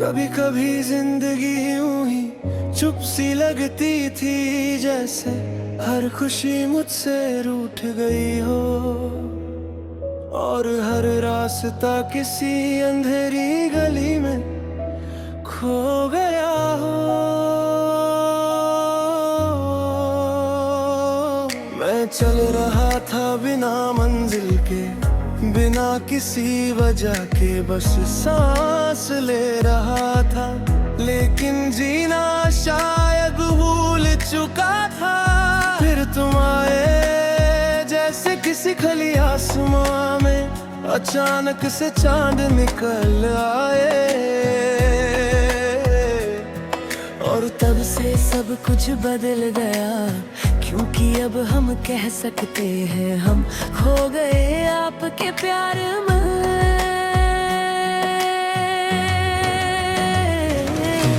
कभी कभी जिंदगी यूं ही चुप सी लगती थी, जैसे हर खुशी मुझसे रूठ गई हो और हर रास्ता किसी अंधेरी गली में खो गया हो। मैं चल रहा था बिना मंजिल के, बिना किसी वजह के, बस सांस ले रहा था, लेकिन जीना शायद भूल चुका था। फिर तुम आए जैसे किसी खली आसमां में अचानक से चांद निकल आए, और तब से सब कुछ बदल गया, क्योंकि अब हम कह सकते हैं हम खो गए आपके प्यार में।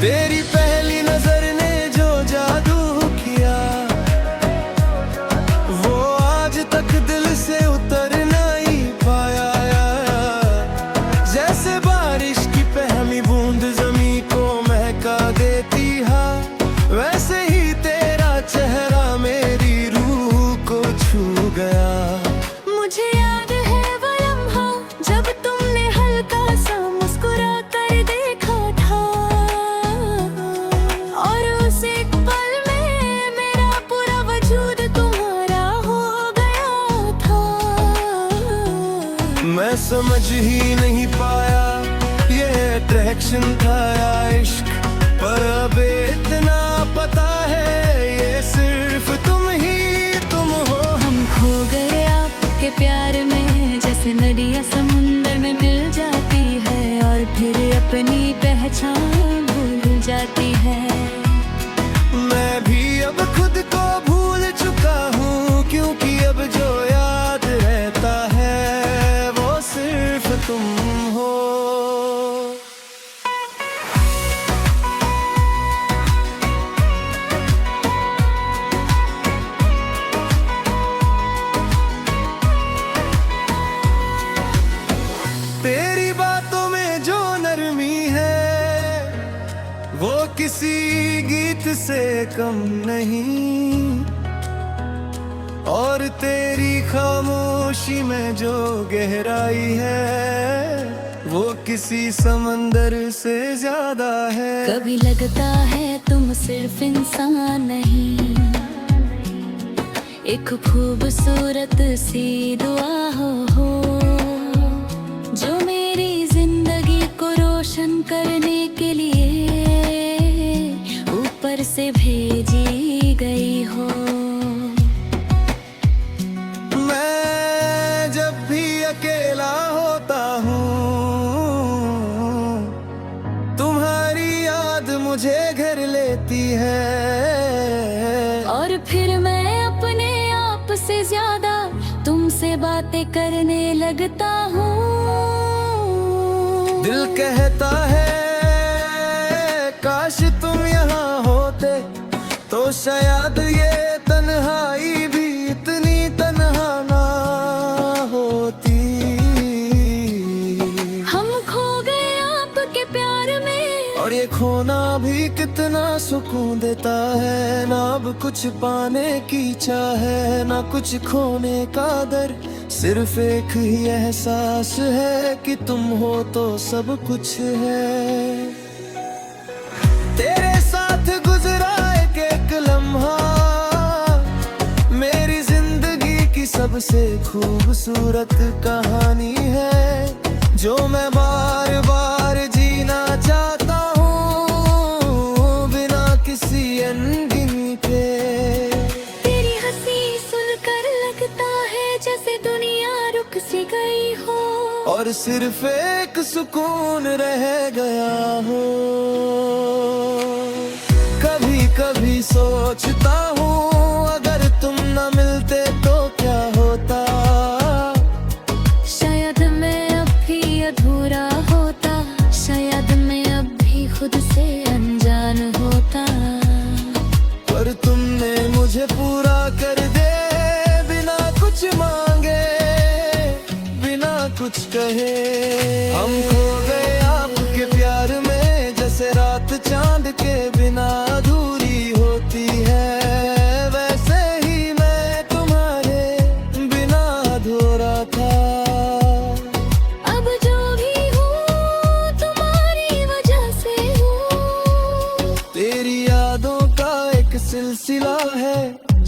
तेरी पहली नजर ने जो जादू किया, वो आज तक दिल से उतर नहीं पाया। जैसे बारिश की पहली बूंद जमीन को महका देती है, वैसे ही तेरा चेहरा मेरी रूह को छू गया। मुझे याद है वो लम्हा जब तुमने हल्का सा मुस्कुरा कर देखा था, और उस एक पल में मेरा पूरा वजूद तुम्हारा हो गया था। मैं समझ ही नहीं पाया ये अट्रैक्शन था या इश्क, पर अब इतना पता है ये सिर्फ तुम ही तुम हो। हम खो गए आपके प्यार में, जैसे नदियाँ समुंदर में मिल जाती है और फिर अपनी पहचान भूल जाती है। मैं भी अब खुद को भूल चुका हूँ, क्योंकि अब जो याद रहता है वो सिर्फ तुम हो। तेरी बातों में जो नरमी है, वो किसी गीत से कम नहीं, और तेरी खामोशी में जो गहराई है, वो किसी समंदर से ज्यादा है। कभी लगता है तुम सिर्फ इंसान नहीं, एक खूबसूरत सी दुआ हो जो मेरी जिंदगी को रोशन करने के लिए ऊपर से भेजी गई हो। मैं जब भी अकेला होता हूँ, तुम्हारी याद मुझे घर लेती है, और फिर मैं अपने आप से ज्यादा तुमसे बातें करने लगता हूँ। दिल कहता है काश तुम यहाँ होते, तो शायद ये तन्हाई भी इतनी तन्हा ना होती। हम खो गए आपके प्यार में, और ये खोना भी कितना सुकून देता है, ना अब कुछ पाने की चाह है, ना कुछ खोने का डर, सिर्फ एक ही एहसास है कि तुम हो तो सब कुछ है। तेरे साथ गुजरा एक लम्हा मेरी जिंदगी की सबसे खूबसूरत कहानी है, जो मैं बार बार जीना चाहता हूँ बिना किसी अनगिनी पे। तेरी हंसी सुनकर लगता है जैसे दुनिया रुक सी गई हो, और सिर्फ एक सुकून रह गया हो। कभी कभी सोचता हूँ अगर तुम न मिलते तो क्या होता, शायद मैं अब भी अधूरा होता, शायद मैं अब भी खुद से अनजान होता, पर तुमने मुझे पूरा कर दे बिना कुछ मांगे, बिना कुछ कहे। हम खो गए आपके प्यार में,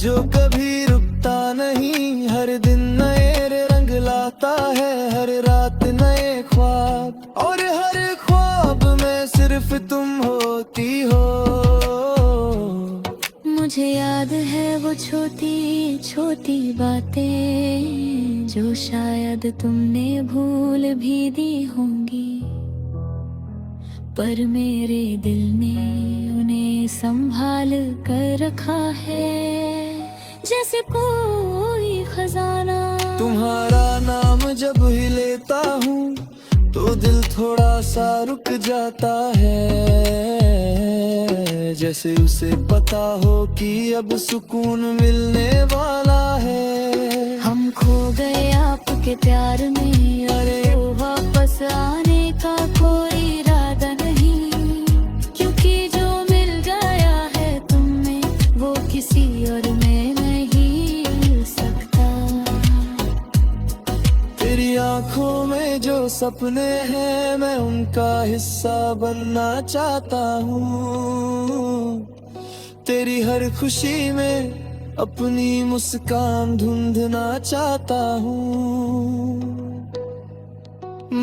जो कभी रुकता नहीं, हर दिन नए रंग लाता है, हर रात नए ख्वाब, और हर ख्वाब में सिर्फ तुम होती हो। मुझे याद है वो छोटी छोटी बातें जो शायद तुमने भूल भी दी होंगी, पर मेरे दिल ने उन्हें संभाल कर रखा है जैसे कोई खजाना। तुम्हारा नाम जब ही लेता हूँ तो दिल थोड़ा सा रुक जाता है, जैसे उसे पता हो कि अब सुकून मिलने वाला है। हम खो गए आपके प्यार में, अरे वापस आने का कोई इरादा नहीं, क्योंकि जो मिल गया है तुम में वो किसी और में नहीं मिल सकता। तेरी आंखों में जो सपने हैं मैं उनका हिस्सा बनना चाहता हूँ, तेरी हर खुशी में अपनी मुस्कान ढूंढना चाहता हूँ।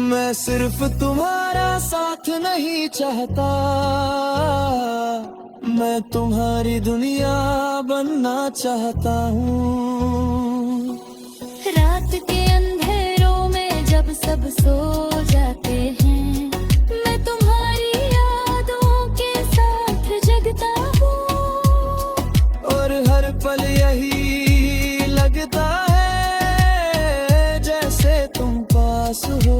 मैं सिर्फ तुम्हारा साथ नहीं चाहता, मैं तुम्हारी दुनिया बनना चाहता हूँ। रात के अंधेरों में जब सब सो जाते हैं, मैं तुम्हारी यादों के साथ जगता हूँ, और हर पल यही लगता है जैसे तुम पास हो।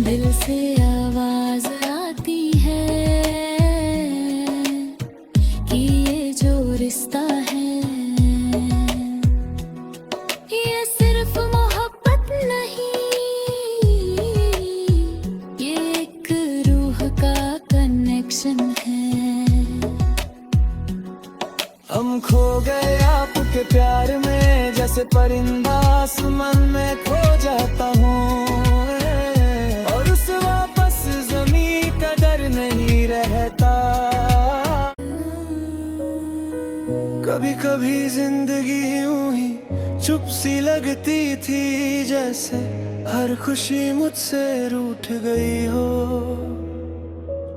दिल से आवाज आती है कि ये जो रिश्ता है ये सिर्फ मोहब्बत नहीं, ये एक रूह का कनेक्शन है। हम खो गए आपके प्यार में, जैसे परिंदा आसमान में खो जाता हूँ, और उस वापस जमीन का डर नहीं रहता। कभी कभी जिंदगी यूं ही चुप सी लगती थी, जैसे हर खुशी मुझसे रूठ गई हो,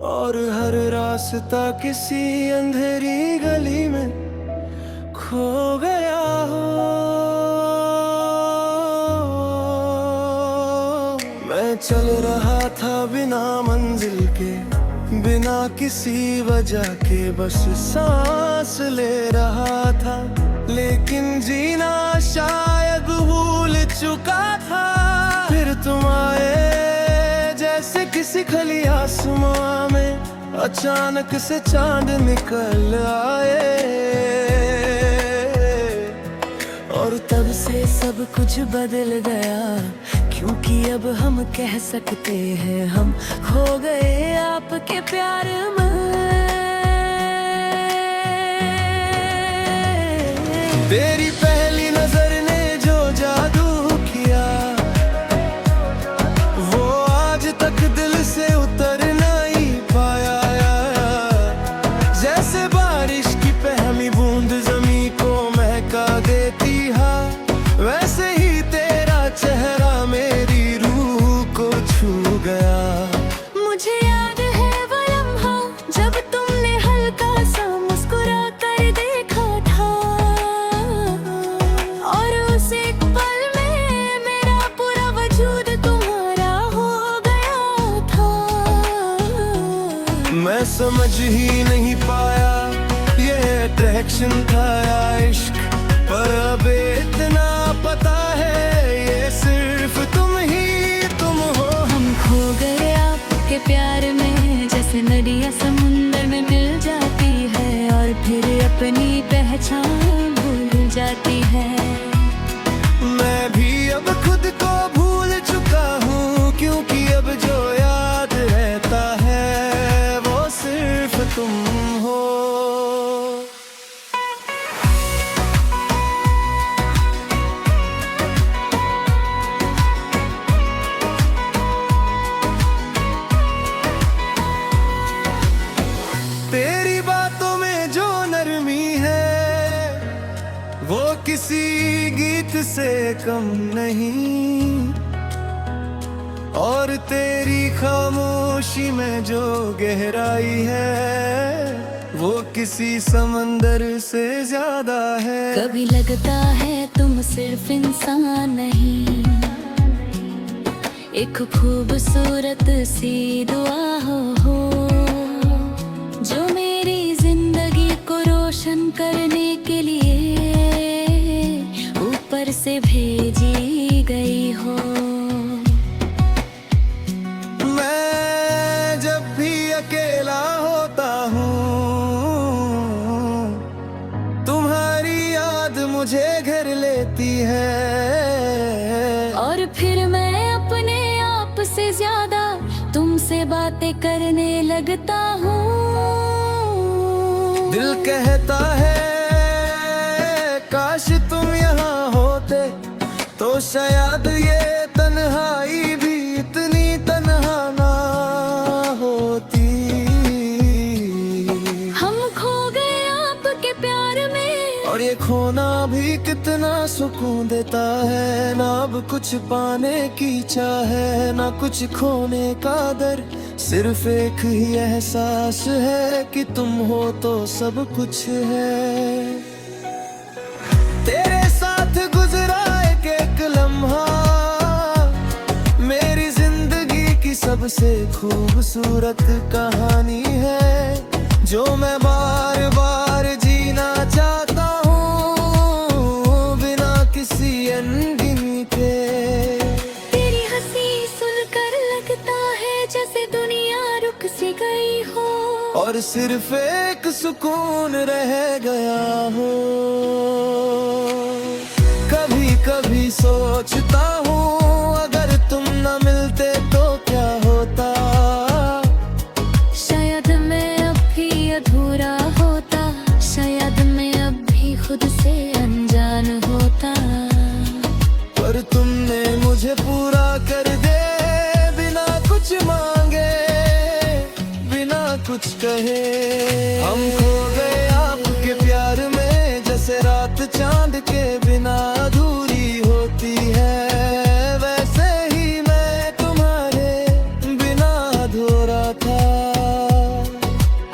और हर रास्ता किसी अंधेरी गली में खो गया हो। मैं चल रहा था बिना मंजिल के, बिना किसी वजह के, बस सांस ले रहा था, लेकिन जीना शायद भूल चुका था। फिर तुम आए जैसे किसी खली आसमां में अचानक से चांद निकल आए, और तब से सब कुछ बदल गया, क्योंकि अब हम कह सकते हैं हम खो गए आपके प्यार में। तेरी पहली नजर ने जो जादू किया, वो आज तक दिल से उतर नहीं पाया, जैसे बारिश की पहली बूंद जमीन को महका देती है, वैसे ही तेरा चेहरा मेरी रूह को छू गया। मुझे याद है वो लम्हा जब तुमने हल्का सा मुस्कुरा कर देखा था, और उस एक पल में मेरा पूरा वजूद तुम्हारा हो गया था। मैं समझ ही नहीं पाया ये अट्रैक्शन था या इश्क, पर अब इतना पता है ये सिर्फ तुम ही तुम हो। हम खो गए आपके प्यार में, जैसे नदियाँ समुंदर में मिल जाती है, और फिर अपनी पहचान भूल जाती है। मैं भी अब खुद को भूल चुका हूँ, क्योंकि अब जो याद रहता है वो सिर्फ तुम हो। तेरी बातों में जो नरमी है से कम नहीं, और तेरी खामोशी में जो गहराई है वो किसी समंदर से ज्यादा है। कभी लगता है तुम सिर्फ इंसान नहीं, एक खूबसूरत सी दुआ हो जो मेरी जिंदगी को रोशन करने के लिए ऊपर से भेजी गई हो। मैं जब भी अकेला होता हूँ तुम्हारी याद मुझे घर लेती है, और फिर मैं अपने आप से ज्यादा तुमसे बातें करने लगता हूँ। दिल कहता है काश तुम यहाँ होते तो शायद ये तन्हाई भी इतनी तन्हा ना होती। हम खो गए आपके प्यार में, और ये खोना भी कितना सुकून देता है, ना अब कुछ पाने की चाह है ना कुछ खोने का डर, सिर्फ एक ही एहसास है कि तुम हो तो सब कुछ है। तेरे साथ गुजरा एक लम्हा मेरी जिंदगी की सबसे खूबसूरत कहानी है, जो मैं बार बार जीना चाहता हूँ बिना किसी अनगिनी के। तेरी हंसी सुनकर लगता है जैसे दुनिया रुक सी गई हो, और सिर्फ एक सुकून रह गया हो। कभी कभी सोचता हूँ अगर तुम न मिलते तो क्या होता, शायद मैं अब भी अधूरा होता, शायद मैं अब भी खुद से अनजान होता। पर तुमने मुझे पूरा कर दे बिना कुछ मांगे बिना कुछ कहे। हम खो गए आपके प्यार में जैसे रात चांद के बिना अधूरी होती है, वैसे ही मैं तुम्हारे बिना अधूरा था।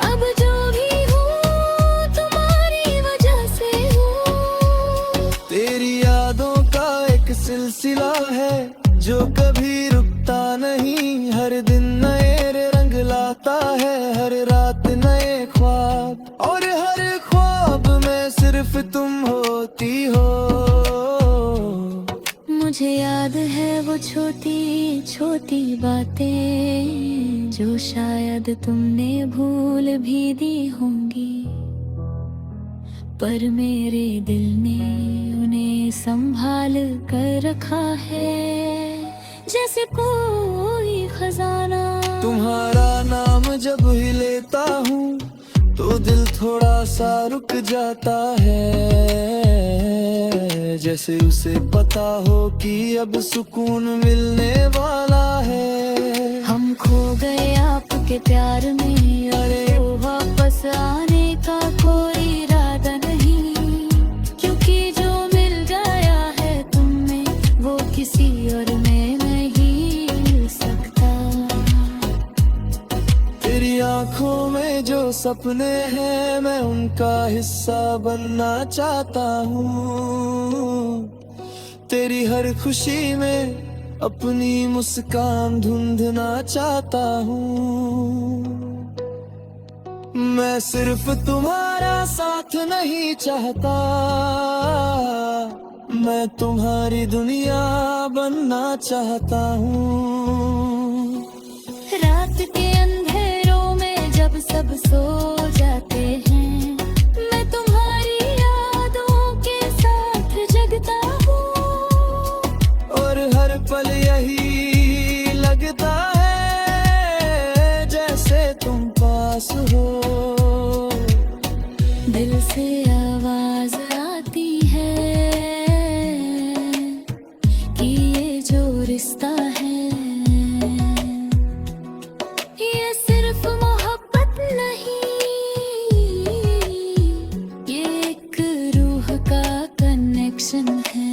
अब जो भी हूँ तुम्हारी वजह से हूँ, तेरी यादों का एक सिलसिला है जो कभी रुकता नहीं, हर दिन नए रंग लाता है, हर रात नए ख्वाब, और हर ख्वाब में सिर्फ तुम होती हो। मुझे याद है वो छोटी छोटी बातें जो शायद तुमने भूल भी दी होंगी, पर मेरे दिल ने उन्हें संभाल कर रखा है जैसे कोई खजाना। तुम्हारा नाम जब ही लेता हूँ तो दिल थोड़ा सा रुक जाता है, जैसे उसे पता हो कि अब सुकून मिलने वाला है। हम खो गए आपके प्यार में, अरे वापस आने का कोई इरादा नहीं, क्योंकि जो मिल गया है तुमने वो किसी और में नहीं मिल सकता। तेरी आंखों में जो सपने हैं मैं उनका हिस्सा बनना चाहता हूँ, तेरी हर खुशी में अपनी मुस्कान ढूंढना चाहता हूँ। मैं सिर्फ तुम्हारा साथ नहीं चाहता, मैं तुम्हारी दुनिया बनना चाहता हूँ। रात के अंधेरों में जब सब सो जाते हैं, मैं तुम्हारी यादों के साथ जगता हूँ, और हर पल यही लगता है जैसे तुम पास हो। दिल से आवाज आती है कि ये जो रिश्ता है ये सिर्फ मोहब्बत नहीं, ये एक रूह का कनेक्शन है।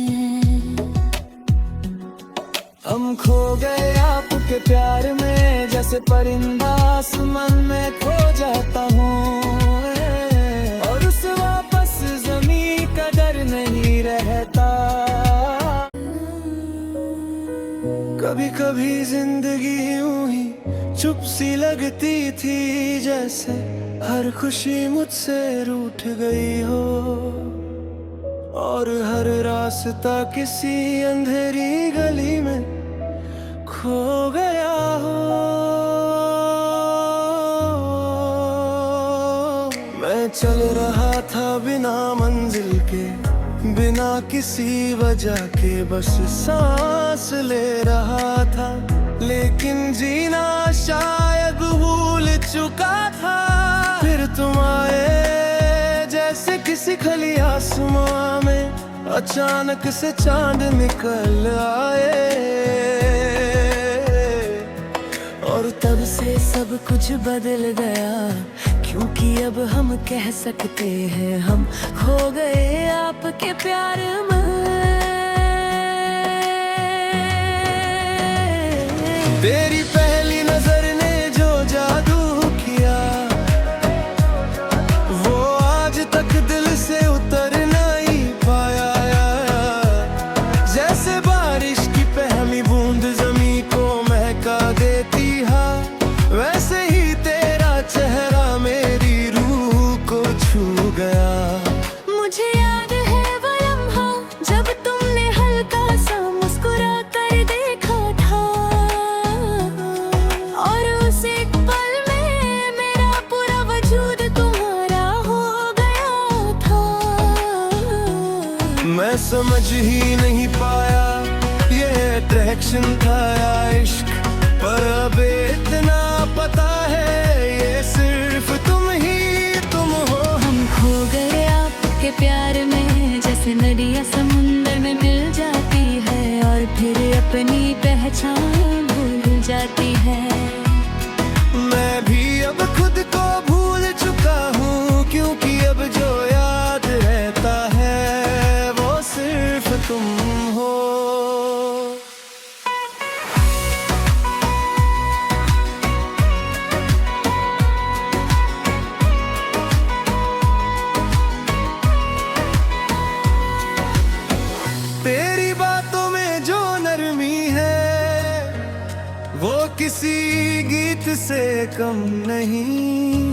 आपके प्यार में जैसे परिंदा आसमान में खो जाता हूँ, और उस वापस जमीन का डर नहीं रहता। कभी कभी जिंदगी यूं ही चुप सी लगती थी, जैसे हर खुशी मुझसे रूठ गई हो, और हर रास्ता किसी अंधेरी गली में खो गया हो। मैं चल रहा था बिना मंजिल के, बिना किसी वजह के, बस सांस ले रहा था, लेकिन जीना शायद भूल चुका था। फिर तुम आए जैसे किसी खली आसमां में अचानक से चांद निकल आए, और तब से सब कुछ बदल गया, क्योंकि अब हम कह सकते हैं हम खो गए आपके प्यार में। तेरी पहली नजर ने जो जादू किया, वो आज तक दिल से उतर नहीं पाया। जैसे बारिश की पहली बूंद जमीन को महका देती है, वैसे ही तेरा चेहरा मेरी रूह को छू गया। मुझे याद है वो लम्हा जब तुमने हल्का सा मुस्कुरा कर देखा था, और उस एक पल में मेरा पूरा वजूद तुम्हारा हो गया था। मैं समझ ही नहीं पाया ये अट्रैक्शन था या इश्क, पर अब इतना पता है ये सिर्फ तुम ही तुम हो। हम खो गए आपके प्यार में, जैसे नदियाँ समुंदर में मिल जाती है, और फिर अपनी पहचान भूल जाती है। मैं भी अब खुद को भूल चुका हूँ, क्योंकि अब जो याद रहता है वो सिर्फ तुम हो। तेरी बातों में जो नरमी है, वो किसी गीत से कम नहीं,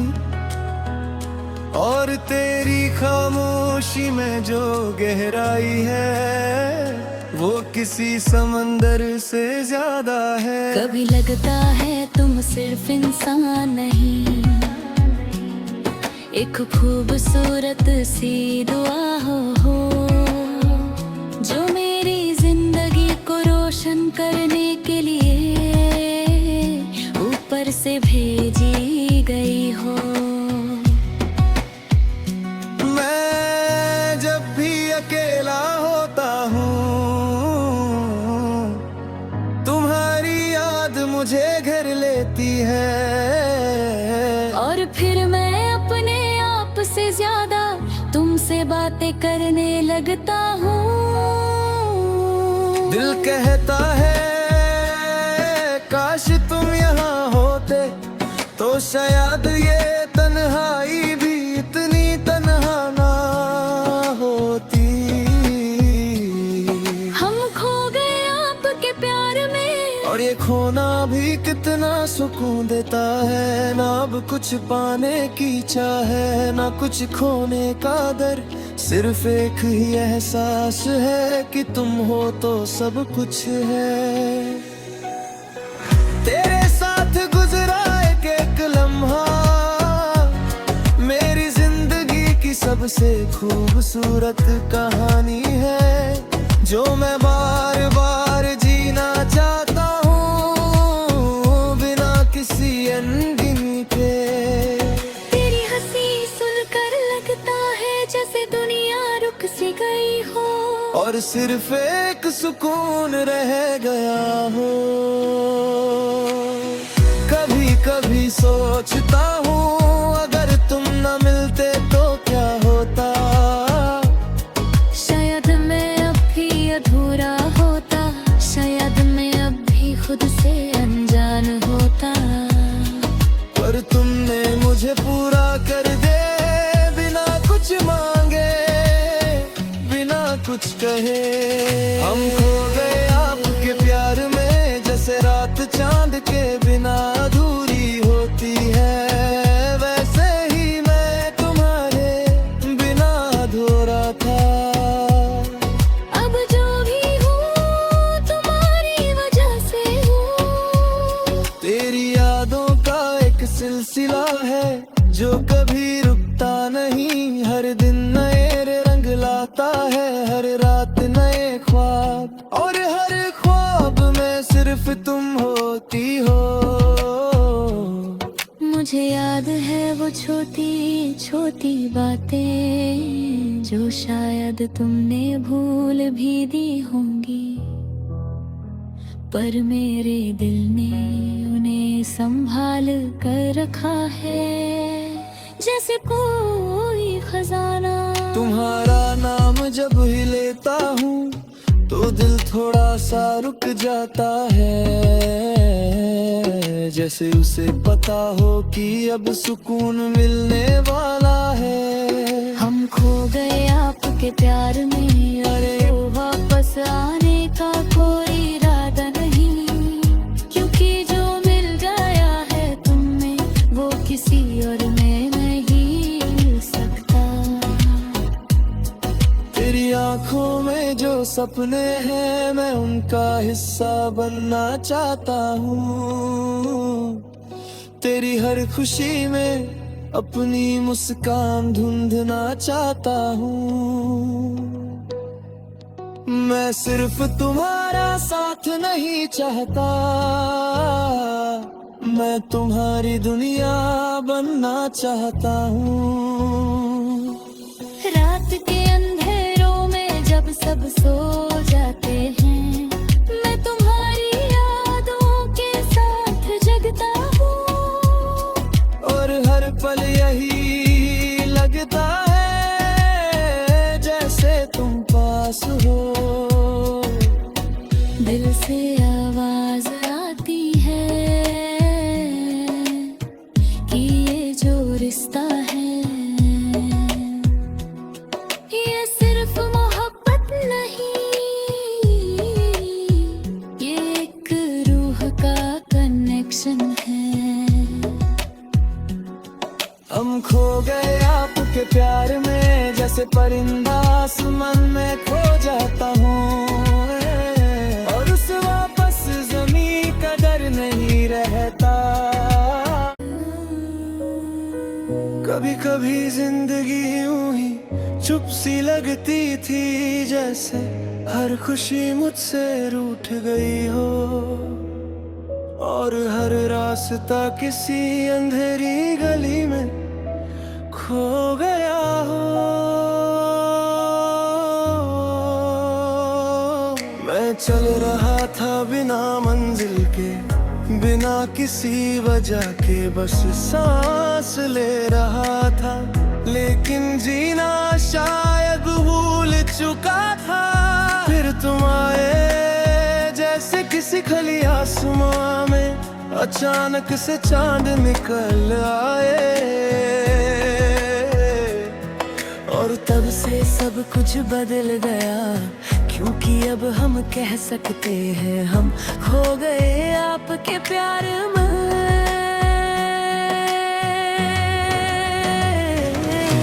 और तेरी खामोशी में जो गहराई है, वो किसी समंदर से ज्यादा है। कभी लगता है तुम सिर्फ इंसान नहीं, एक खूबसूरत सी दुआ हो जो मेरी जिंदगी को रोशन करने के लिए ऊपर से भेजी गई हो। मैं जब भी अकेला होता हूँ, तुम्हारी याद मुझे घर लेती है, और फिर मैं अपने आप से ज्यादा तुमसे बातें करने लगता हूँ। दिल कहता है काश तुम यहाँ होते, तो शायद ये तन्हाई भी इतनी तन्हा ना होती। हम खो गए आपके प्यार में, और ये खोना भी कितना सुकून देता है, ना अब कुछ पाने की चाह है, ना कुछ खोने का डर, सिर्फ एक ही एहसास है कि तुम हो तो सब कुछ है। तेरे साथ गुजरा एक लम्हा मेरी जिंदगी की सबसे खूबसूरत कहानी है, जो मैं बार बार जीना चाहता हूँ बिना किसी अनगिनी के। तेरी हंसी सुनकर लगता है जैसे दुनिया रुक सी गई हो, और सिर्फ एक सुकून रह गया हो। कभी कभी सोचता हूँ अगर तुम न मिलते तो क्या होता, शायद मैं अब भी अधूरा होता, शायद मैं अब भी खुद से अनजान आसान होता। पर तुमने मुझे पूरा कर दे, बिना कुछ मांगे, बिना कुछ कहे। हम खो गए आपके प्यार में, जैसे रात चांद के बिना अधूरी होती है, वैसे ही मैं तुम्हारे बिना अधूरा था। अब जो भी हूँ तुम्हारी वजह से हूँ। तेरी यादों का एक सिलसिला है जो कभी रुकता नहीं, हर दिन नए रंग लाता है, हर रात नए ख्वाब, और हर ख्वाब में सिर्फ तुम होती हो। मुझे याद है वो छोटी छोटी बातें जो शायद तुमने भूल भी दी होंगी, पर मेरे दिल ने उन्हें संभाल कर रखा है, जैसे कोई खजाना। तुम्हारा नाम जब ही लेता हूँ तो दिल थोड़ा सा रुक जाता है, जैसे उसे पता हो कि अब सुकून मिलने वाला है। हम खो गए आपके प्यार में, अरे वापस आने का कोई इरादा नहीं, क्योंकि जो मिल गया है तुमने वो किसी और में नहीं मिल सकता। तेरी आंखों में जो सपने हैं मैं उनका हिस्सा बनना चाहता हूँ, तेरी हर खुशी में अपनी मुस्कान ढूंढना चाहता हूँ। मैं सिर्फ तुम्हारा साथ नहीं चाहता, मैं तुम्हारी दुनिया बनना चाहता हूँ। रात के अंधेरों में जब सब सो जाते हैं, मैं तुम्हारी यादों के साथ जगता हूँ, और हर पल यही लगता है जैसे तुम पास हो। दिल से आवाज आती है कि ये जो रिश्ता है ये सिर्फ मोहब्बत नहीं, ये एक रूह का कनेक्शन है। हम खो गए आपके प्यार में, जैसे परिंदा आसमान में खो जाता हूँ, और उस वापस जमीन का डर नहीं रहता। कभी कभी जिंदगी यूं ही चुप सी लगती थी, जैसे हर खुशी मुझसे रूठ गई हो, और हर रास्ता किसी अंधेरी गली में खो गया हो। मैं चल रहा था बिना मंजिल के, बिना किसी वजह के, बस सांस ले रहा था, लेकिन जीना शायद भूल चुका था। फिर तुम आए जैसे किसी खली आसमां में अचानक से चांद निकल आए, और तब से सब कुछ बदल गया, क्योंकि अब हम कह सकते हैं हम खो गए आपके प्यार में।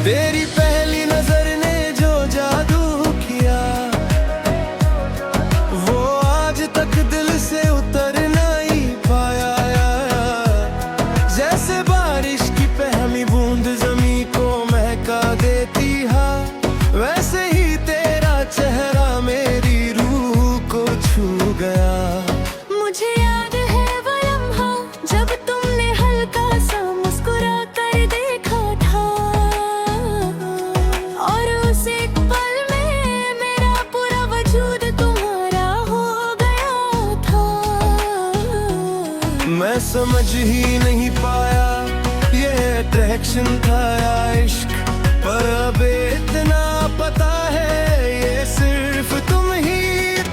तेरी पहली नजर ने जो जादू किया, वो आज तक दिल से उतर नहीं पाया, जैसे बारिश की पहली बूंद जमीन को महका देती है, वैसे ही तेरा चेहरा मेरी रूह को छू गया। मुझे याद है वो लम्हा जब तुमने हल्का सा मुस्कुरा कर देखा था, और उस एक पल में मेरा पूरा वजूद तुम्हारा हो गया था। मैं समझ ही नहीं पाया ये अट्रैक्शन था या इश्क, पर अब इतना पता है ये सिर्फ तुम ही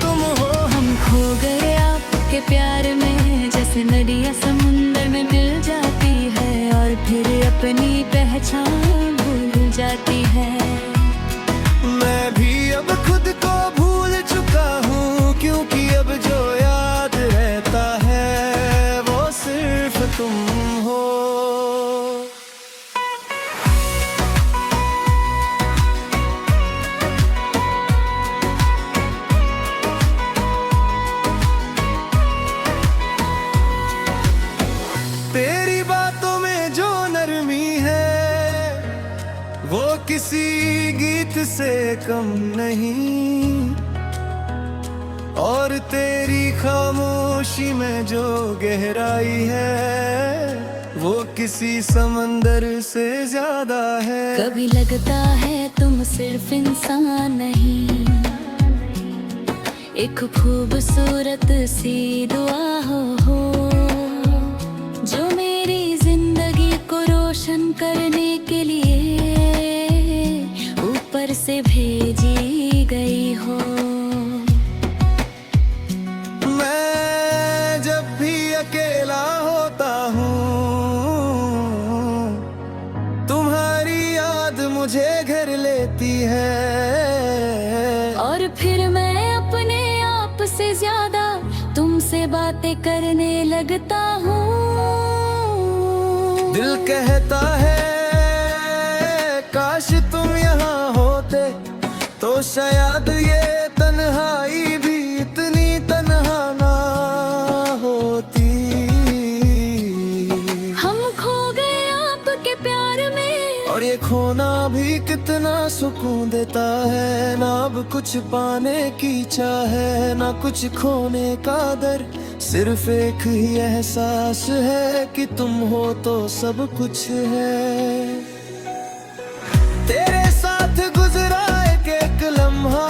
तुम हो। हम खो गए आपके प्यार में, जैसे जैसे नदियाँ समुंदर में मिल जाती है और फिर अपनी पहचान भूल जाती है। मैं भी अब खुद को भूल चुका हूँ, क्योंकि अब जो याद रहता है वो सिर्फ तुम हो। तेरी बातों में जो नरमी है वो किसी गीत से कम नहीं, और तेरी खामोशी में जो गहराई है वो किसी समंदर से ज्यादा है। कभी लगता है तुम सिर्फ इंसान नहीं, एक खूबसूरत सी दुआ हो जो मेरी जिंदगी को रोशन करने के लिए ऊपर से भेजी गई हो। मैं जब भी अकेला होता हूँ तुम्हारी याद मुझे घर लेती है, और फिर मैं अपने आप से ज्यादा तुमसे बातें करने लगता हूँ। दिल कहता है काश तुम यहाँ होते तो शायद ये तन्हाई भी इतनी तन्हा ना होती। हम खो गए आपके प्यार में, और ये खोना भी कितना सुकून देता है, ना अब कुछ पाने की चाह है ना कुछ खोने का डर, सिर्फ एक ही एहसास है कि तुम हो तो सब कुछ है। तेरे साथ गुजरा एक लम्हा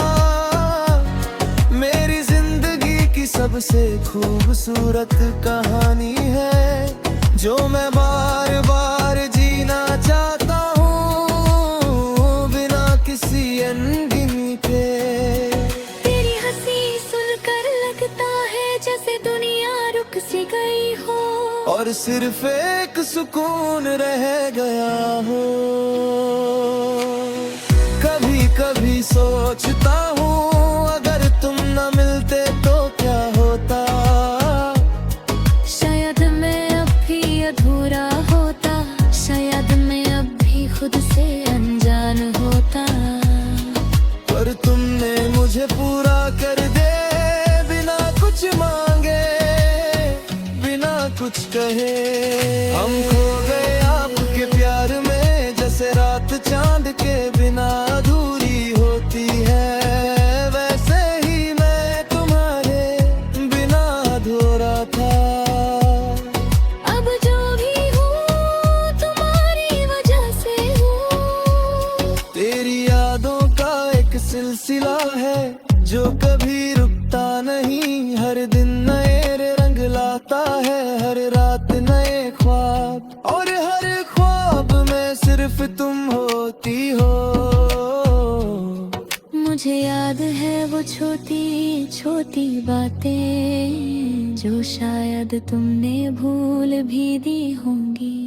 मेरी जिंदगी की सबसे खूबसूरत कहानी है, जो मैं बार बार जीना चाहता हूँ बिना किसी अनगिनी पे। तेरी हंसी सुनकर लगता है जैसे दुनिया रुक सी गई हो, और सिर्फ एक सुकून रह गया हो। कभी कभी सोचता हूँ अगर तुम न मिलते तो क्या होता, शायद मैं अब भी अधूरा होता, शायद मैं अब भी खुद से अनजान होता। पर तुमने मुझे पूरा कर दे बिना कुछ मांगे बिना कुछ कहे। हम खो गए आपके प्यार में जैसे रात चांद के बिना अधूरी होती है, वैसे ही मैं तुम्हारे बिना अधूरा था। अब जो भी हूँ तुम्हारी वजह से हूँ। तेरी यादों का एक सिलसिला है जो कभी रुकता नहीं, हर दिन नए रंग लाता है, हर रात नए ख्वाब, और हर ख्वाब में सिर्फ तुम होती हो। मुझे याद है वो छोटी छोटी बातें जो शायद तुमने भूल भी दी होंगी,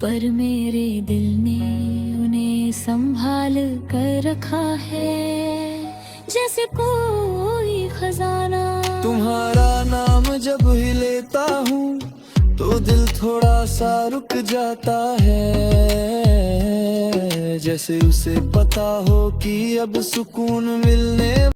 पर मेरे दिल ने उन्हें संभाल कर रखा है जैसे कोई खजाना। तुम्हारा नाम जब ही लेता हूँ तो दिल थोड़ा सा रुक जाता है, जैसे उसे पता हो कि अब सुकून मिलने